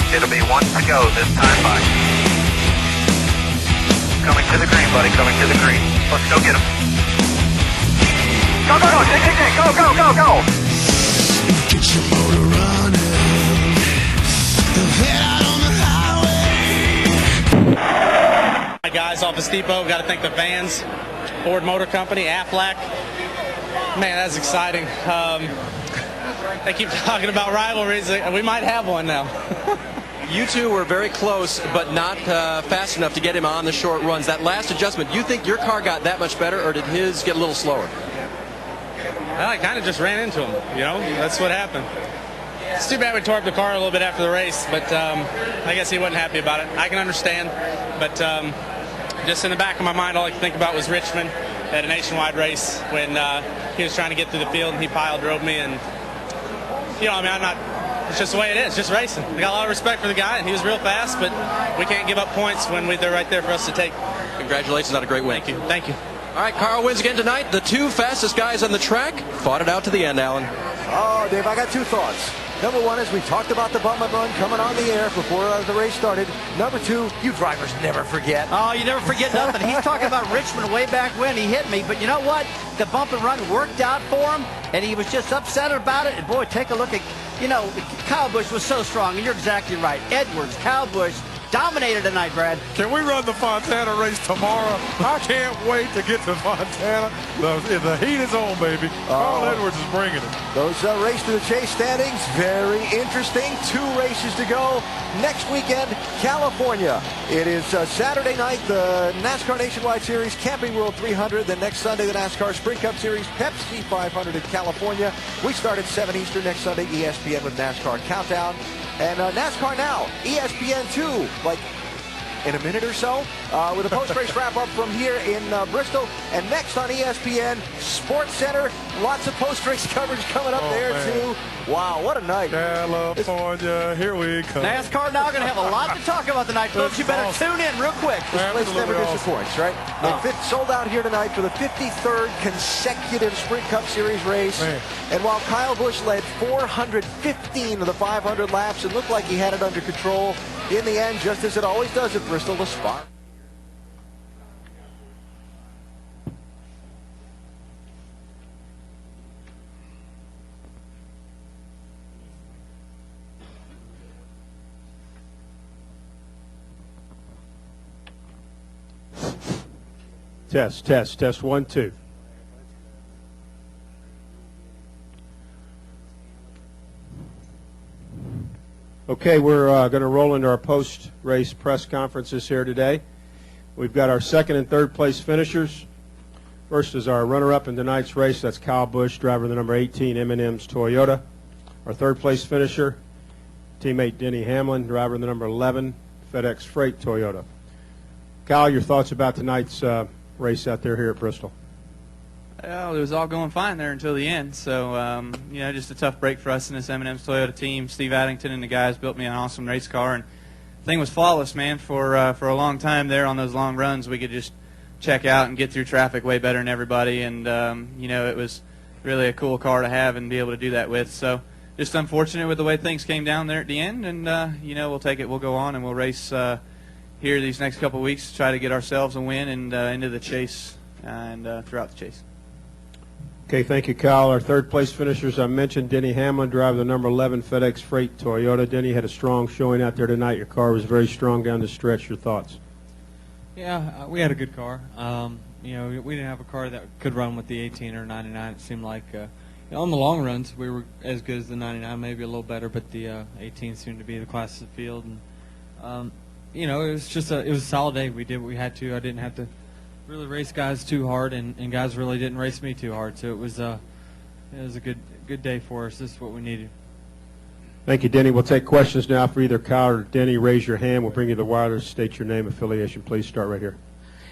It'll be 1 to go this time by. Coming to the green, buddy, coming to the green. Let's go get him. Go, go, go, go, go, go, go. Get your motor running. Head out on the highway. Hi guys, off the Steepo, got to thank the Vans, Ford Motor Company, Aflac. Man, that's exciting. They keep talking about rivalries. We might have one now. You two were very close, but not fast enough to get him on the short runs. That last adjustment, you think your car got that much better, or did his get a little slower? Well, I kind of just ran into him, you know. That's what happened. It's too bad we tore up the car a little bit after the race, but I guess he wasn't happy about it. I can understand, but just in the back of my mind, all I could think about was Richmond at a nationwide race when he was trying to get through the field and he pile drove me, and you know, I mean, I'm not. It's just the way it is, just racing. I got a lot of respect for the guy, and he was real fast, but we can't give up points when they're right there for us to take. Congratulations on a great win. Thank you. Thank you. All right, Carl wins again tonight. The two fastest guys on the track fought it out to the end, Alan. Oh, Dave, I got two thoughts. Number one is we talked about the bump and run coming on the air before the race started. Number two, you drivers never forget. Oh, you never forget nothing. He's talking about Richmond way back when he hit me, but you know what? The bump and run worked out for him, and he was just upset about it. And boy, take a look at, you know, Kyle Busch was so strong, and you're exactly right. Edwards, Kyle Busch, dominated tonight, Brad. Can we run the Fontana race tomorrow? I can't wait to get to Fontana. The heat is on, baby. Carl Edwards is bringing it. Those race to the chase standings, very interesting. 2 races to go. Next weekend, California. It is Saturday night, the NASCAR Nationwide Series, Camping World 300. Then next Sunday, the NASCAR Sprint Cup Series, Pepsi 500 in California. We start at 7 Eastern next Sunday, ESPN with NASCAR Countdown. And NASCAR Now, ESPN 2, like in a minute or so, with a post-race wrap-up from here in Bristol. And next on ESPN, Sports Center, lots of post-race coverage coming up there, too. Wow, what a night. California, here we come. NASCAR Now going to have a lot to talk about tonight, folks. You better tune in real quick. This place never disappoints, right? And sold out here tonight for the 53rd consecutive Sprint Cup Series race. Man. And while Kyle Busch led 415 of the 500 laps and looked like he had it under control, in the end, just as it always does at Bristol, the spot. Test 1 2. Okay, we're going to roll into our post-race press conferences here today. We've got our second and third place finishers. First is our runner-up in tonight's race. That's Kyle Busch, driver of the number 18 M&M's Toyota. Our third place finisher, teammate Denny Hamlin, driver of the number 11 FedEx Freight Toyota. Kyle, your thoughts about tonight's race out there here at Bristol? Well, it was all going fine there until the end. So, you know, just a tough break for us in this M&M's Toyota team. Steve Addington and the guys built me an awesome race car, and the thing was flawless, man. For a long time there on those long runs, we could just check out and get through traffic way better than everybody. And, you know, it was really a cool car to have and be able to do that with. So just unfortunate with the way things came down there at the end. And, you know, we'll take it. We'll go on and we'll race here these next couple of weeks to try to get ourselves a win and into the chase and throughout the chase. Okay, thank you, Kyle. Our third place finishers, I mentioned Denny Hamlin, driver of the number 11 FedEx Freight Toyota. Denny had a strong showing out there tonight. Your car was very strong down the stretch. Your thoughts? Yeah, we had a good car. You know, we didn't have a car that could run with the 18 or 99. It seemed like you know, on the long runs we were as good as the 99, maybe a little better, but the 18 seemed to be the class of the field. And you know, it was just it was a solid day. We did what we had to. I didn't have to really race guys too hard, and guys really didn't race me too hard. So it was a good day for us. This is what we needed. Thank you, Denny. We'll take questions now for either Kyle or Denny. Raise your hand. We'll bring you the wireless. State your name, affiliation. Please start right here.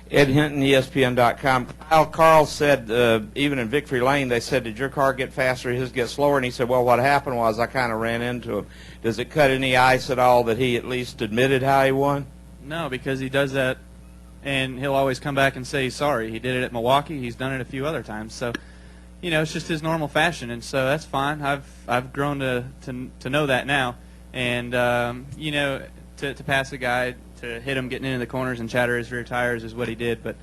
Ed Hinton, ESPN.com. Carl said, even in Victory Lane, they said, did your car get faster, his get slower? And he said, well, what happened was I kind of ran into him. Does it cut any ice at all that he at least admitted how he won? No, because he does that, and he'll always come back and say he's sorry. He did it at Milwaukee. He's done it a few other times. So, you know, it's just his normal fashion, and so that's fine. I've grown to know that now. And you know, to pass a guy, to hit him getting into the corners and chatter his rear tires is what he did. But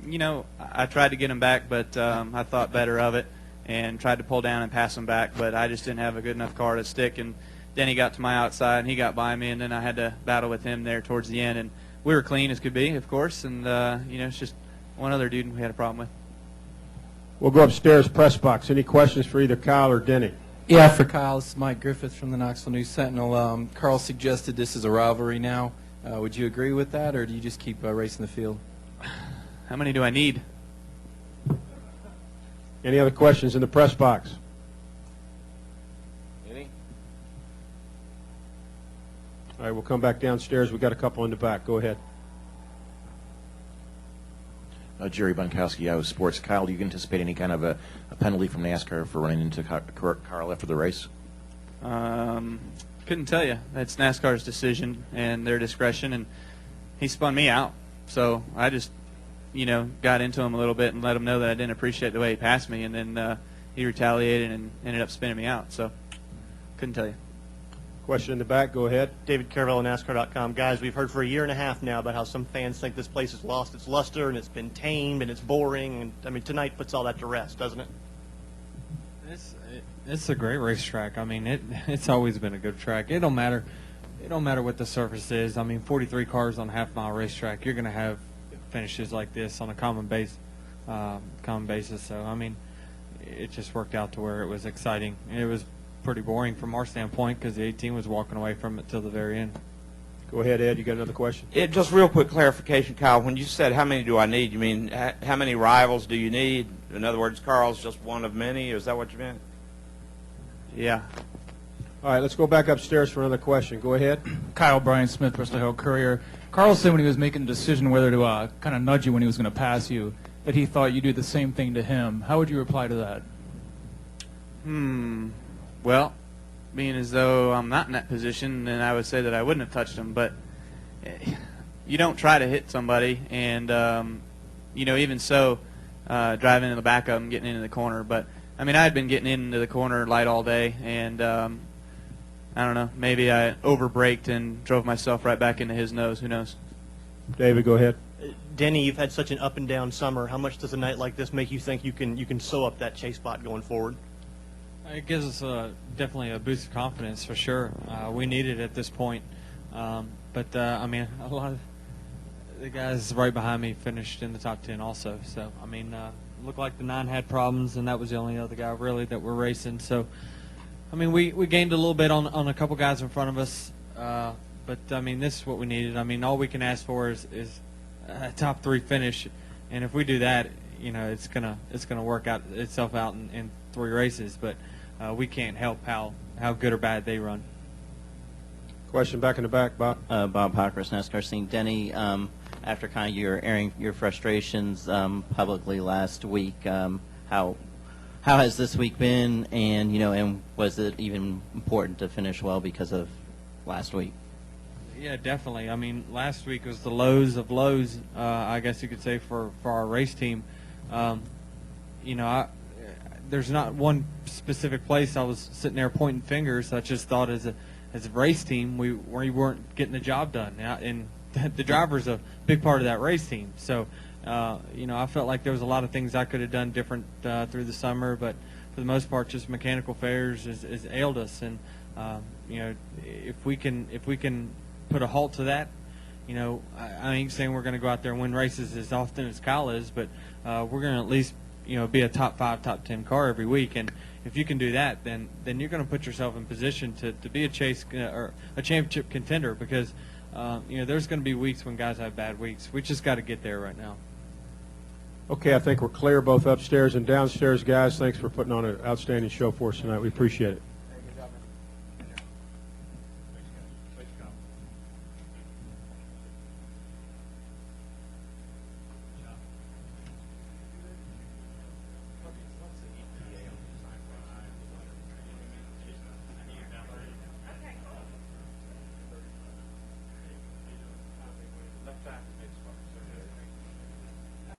you know, I tried to get him back, but I thought better of it and tried to pull down and pass him back. But I just didn't have a good enough car to stick. And Denny got to my outside, and he got by me, and then I had to battle with him there towards the end. And we were clean as could be, of course. And you know, it's just one other dude we had a problem with. We'll go upstairs, press box. Any questions for either Kyle or Denny? Yeah, for Kyle, this is Mike Griffith from the Knoxville News Sentinel. Carl suggested this is a rivalry now. Would you agree with that, or do you just keep racing the field? How many do I need? Any other questions in the press box? Any? All right, we'll come back downstairs. We've got a couple in the back. Go ahead. Jerry Bunkowski, Yahoo Sports. Kyle, do you anticipate any kind of a penalty from NASCAR for running into Carl after the race? Couldn't tell you. That's NASCAR's decision and their discretion, and he spun me out. So I just, you know, got into him a little bit and let him know that I didn't appreciate the way he passed me, and then he retaliated and ended up spinning me out. So couldn't tell you. Question in the back. Go ahead. David Caravello, NASCAR.com. Guys, we've heard for a year and a half now about how some fans think this place has lost its luster and it's been tamed and it's boring. And I mean, tonight puts all that to rest, doesn't it? It's a great racetrack. I mean, it's always been a good track. It don't matter what the surface is. I mean, 43 cars on a half-mile racetrack. You're going to have finishes like this on a common basis. So I mean, it just worked out to where it was exciting. It was pretty boring from our standpoint because the 18 was walking away from it till the very end. Go ahead, Ed. You got another question? Just real quick clarification, Kyle. When you said how many do I need, you mean how many rivals do you need? In other words, Carl's just one of many. Is that what you meant? Yeah. All right, let's go back upstairs for another question. Go ahead. Kyle Brian Smith, Bristol Herald Courier. Carl said when he was making the decision whether to kind of nudge you when he was going to pass you, that he thought you'd do the same thing to him. How would you reply to that? Well, being as though I'm not in that position, then I would say that I wouldn't have touched him. But you don't try to hit somebody, and you know, even so, driving in the back of him, getting into the corner. But I mean, I had been getting into the corner light all day, and I don't know, maybe I overbraked and drove myself right back into his nose. Who knows? David, go ahead. Denny, you've had such an up and down summer. How much does a night like this make you think you can sew up that chase spot going forward? It gives us definitely a boost of confidence for sure. We need it at this point. But I mean, a lot of the guys right behind me finished in the top 10 also. So, I mean, looked like the 9 had problems, and that was the only other guy really that we're racing. So, I mean, we gained a little bit on a couple guys in front of us. But, I mean, this is what we needed. I mean, all we can ask for is a top 3 finish. And if we do that, you know, it's gonna work out itself out in 3 races. But we can't help how good or bad they run. Question back in the back, Bob. Bob Hockress, NASCAR Scene. Denny, after kind of your airing your frustrations publicly last week, how has this week been? And you know, and was it even important to finish well because of last week? Yeah, definitely. I mean, last week was the lows of lows, I guess you could say, for our race team. You know, there's not one specific place I was sitting there pointing fingers. I just thought as a race team, we weren't getting the job done. And the driver's a big part of that race team. So, you know, I felt like there was a lot of things I could have done different through the summer, but for the most part, just mechanical failures has ailed us. And you know, if we can put a halt to that, you know, I ain't saying we're going to go out there and win races as often as Kyle is, but we're going to at least, you know, be a top 5, top 10 car every week. And if you can do that, then you're going to put yourself in position to be a chase or a championship contender, because you know, there's going to be weeks when guys have bad weeks. We just got to get there right now. Okay, I think we're clear both upstairs and downstairs, guys. Thanks for putting on an outstanding show for us tonight. We appreciate it.